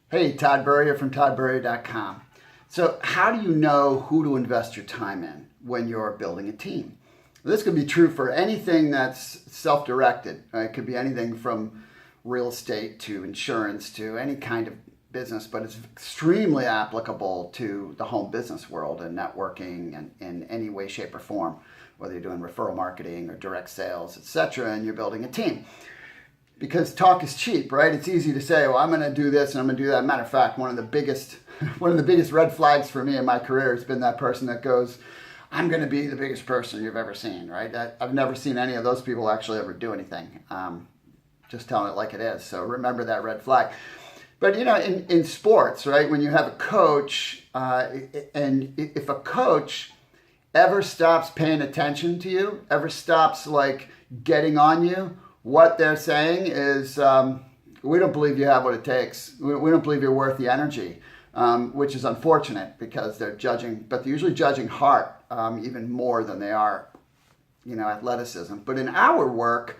Hey, Todd Burrier from toddburrier.com. So, how do you know who to invest your time in when you're building a team? This could be true for anything that's self-directed. Right? It could be anything from real estate to insurance to any kind of business, but it's extremely applicable to the home business world and networking and in any way, shape, or form, whether you're doing referral marketing or direct sales, etc., and you're building a team. Because talk is cheap, right? It's easy to say, well, I'm going to do this and I'm going to do that. Matter of fact, one of the biggest red flags for me in my career has been that person that goes, I'm going to be the biggest person you've ever seen, right? I've never seen any of those people actually ever do anything. Just telling it like it is. So remember that red flag. But in sports, right? When you have a coach, and if a coach ever stops paying attention to you, ever stops like getting on you, what they're saying is, we don't believe you have what it takes. We don't believe you're worth the energy, which is unfortunate because they're judging, but they're usually judging heart even more than they are, athleticism. But in our work,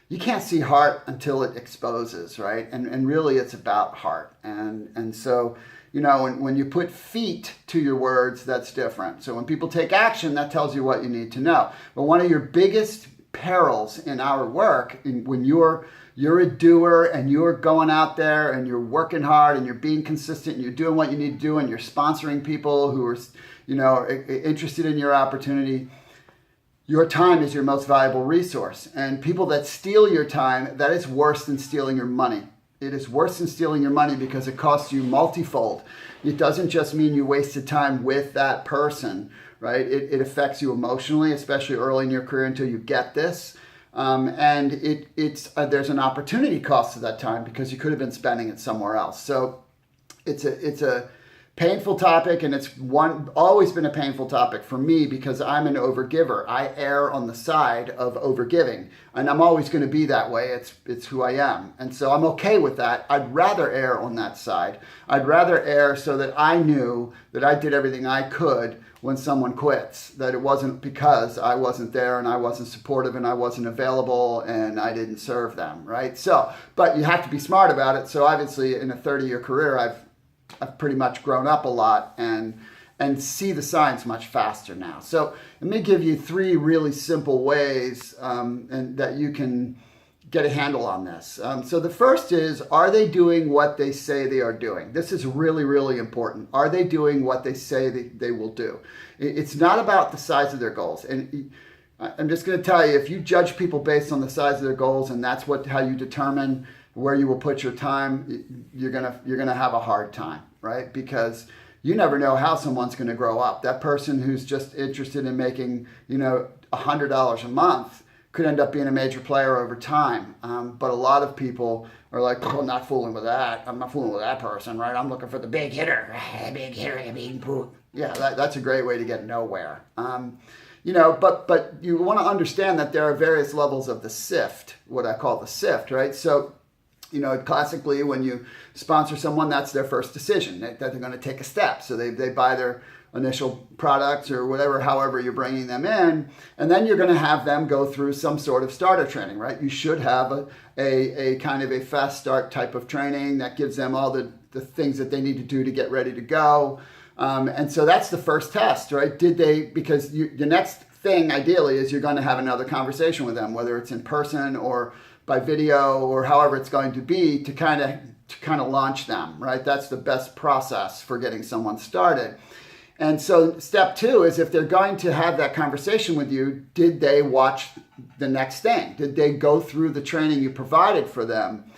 you can't see heart until it exposes, right? And really it's about heart. And so, when you put feet to your words, that's different. So when people take action, that tells you what you need to know. But one of your biggest perils in our work, when you're a doer and you're going out there and you're working hard and you're being consistent and you're doing what you need to do and you're sponsoring people who are interested in your opportunity, your time is your most valuable resource. And people that steal your time, that is worse than stealing your money. It is worse than stealing your money because it costs you multifold. It doesn't just mean you wasted time with that person, right? It affects you emotionally, especially early in your career until you get this. And there's an opportunity cost to that time because you could have been spending it somewhere else. So it's a painful topic, and it's always been a painful topic for me because I'm an overgiver. I err on the side of overgiving, and I'm always going to be that way. It's who I am, and so I'm okay with that. I'd rather err on that side. I'd rather err so that I knew that I did everything I could when someone quits, that it wasn't because I wasn't there and I wasn't supportive and I wasn't available and I didn't serve them, right? So, but you have to be smart about it. So obviously in a 30-year career, I've pretty much grown up a lot and see the signs much faster now. So let me give you 3 really simple ways and that you can get a handle on this. So the first is, are they doing what they say they are doing? This is really, really important. Are they doing what they say they will do? It's not about the size of their goals. And I'm just going to tell you, if you judge people based on the size of their goals and that's how you determine where you will put your time, you're gonna have a hard time, right? Because you never know how someone's going to grow up. That person who's just interested in making $100 a month could end up being a major player over time. But a lot of people are like, oh, I'm not fooling with that. I'm not fooling with that person, right? I'm looking for the big hitter. Big hitter, I mean, poop. Yeah, that's a great way to get nowhere. But you want to understand that there are various levels of the sift, what I call the sift, right? So, classically, when you sponsor someone, that's their first decision, that they're going to take a step. So they buy their initial products or whatever, however you're bringing them in, and then you're going to have them go through some sort of starter training, right? You should have a kind of a fast start type of training that gives them all the things that they need to do to get ready to go. And so that's the first test, right? Because the next thing ideally is you're going to have another conversation with them, whether it's in person or by video or however it's going to be, to kind of launch them, right? That's the best process for getting someone started. And so step 2 is, if they're going to have that conversation with you, did they watch the next thing? Did they go through the training you provided for them?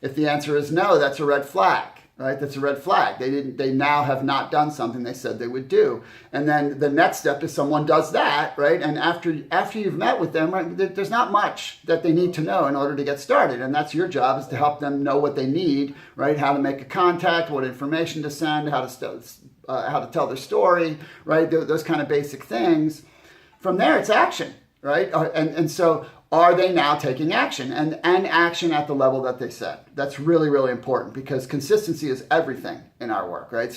If the answer is no, that's a red flag, right? That's a red flag. They now have not done something they said they would do. And then the next step is someone does that, right? And after you've met with them, right, there's not much that they need to know in order to get started. And that's your job, is to help them know what they need, right? How to make a contact, what information to send, how to tell their story, right? Those kind of basic things. From there, it's action, right? And so, are they now taking action, and action at the level that they set? That's really, really important, because consistency is everything in our work, right?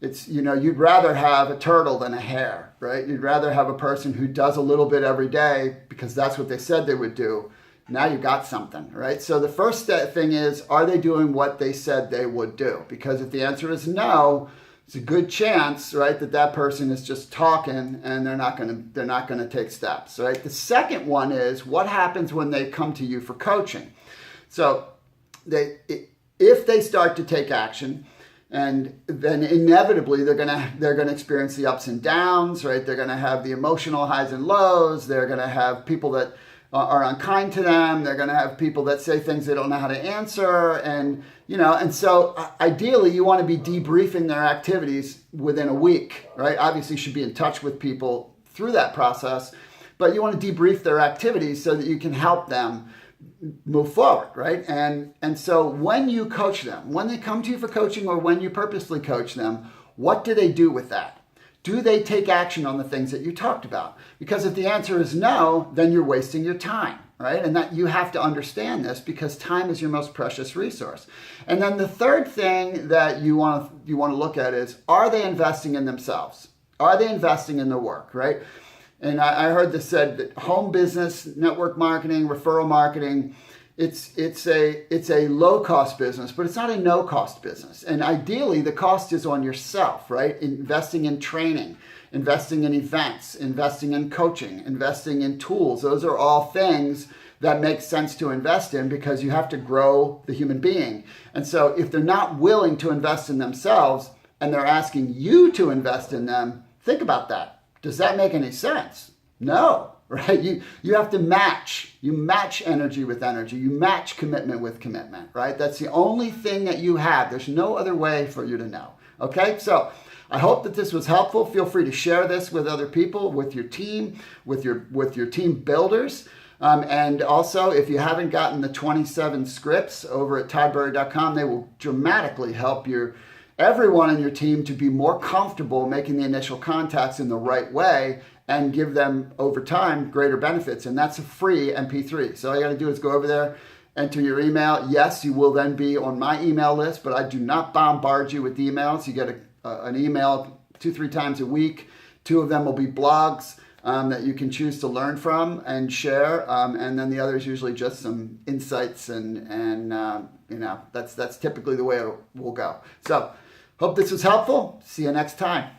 You'd rather have a turtle than a hare, right? You'd rather have a person who does a little bit every day because that's what they said they would do, Now you got something, right? So the first thing is, are they doing what they said they would do? Because if the answer is no, it's a good chance, right, that person is just talking and they're not going to take steps, right? The second one is, what happens when they come to you for coaching? So if they start to take action, and then inevitably they're gonna experience the ups and downs, right? They're gonna have the emotional highs and lows. They're gonna have people that are unkind to them. They're gonna have people that say things they don't know how to answer, and so ideally you want to be debriefing their activities within a week, right? Obviously, you should be in touch with people through that process, but you want to debrief their activities so that you can help them move forward, right? And so when you coach them, when they come to you for coaching or when you purposely coach them, what do they do with that? Do they take action on the things that you talked about? Because if the answer is no, then you're wasting your time, right? And that you have to understand this, because time is your most precious resource. And then the third thing that you want to look at is, are they investing in themselves? Are they investing in their work, right? And I heard this said that home business, network marketing, referral marketing, it's a low-cost business, but it's not a no-cost business. And ideally, the cost is on yourself, right? Investing in training, investing in events, investing in coaching, investing in tools. Those are all things that make sense to invest in, because you have to grow the human being. And so if they're not willing to invest in themselves and they're asking you to invest in them, think about that. Does that make any sense? No, right? You have to match. You match energy with energy. You match commitment with commitment, right? That's the only thing that you have. There's no other way for you to know. Okay, so I hope that this was helpful. Feel free to share this with other people, with your team, with your team builders. And also, if you haven't gotten the 27 scripts over at toddberry.com, they will dramatically help everyone in your team to be more comfortable making the initial contacts in the right way and give them, over time, greater benefits. And that's a free MP3. So all you got to do is go over there, enter your email. Yes, you will then be on my email list, but I do not bombard you with emails. You get an email 2-3 times a week. 2 of them will be blogs that you can choose to learn from and share. And then the other is usually just some insights, and that's typically the way it will go. So hope this was helpful. See you next time.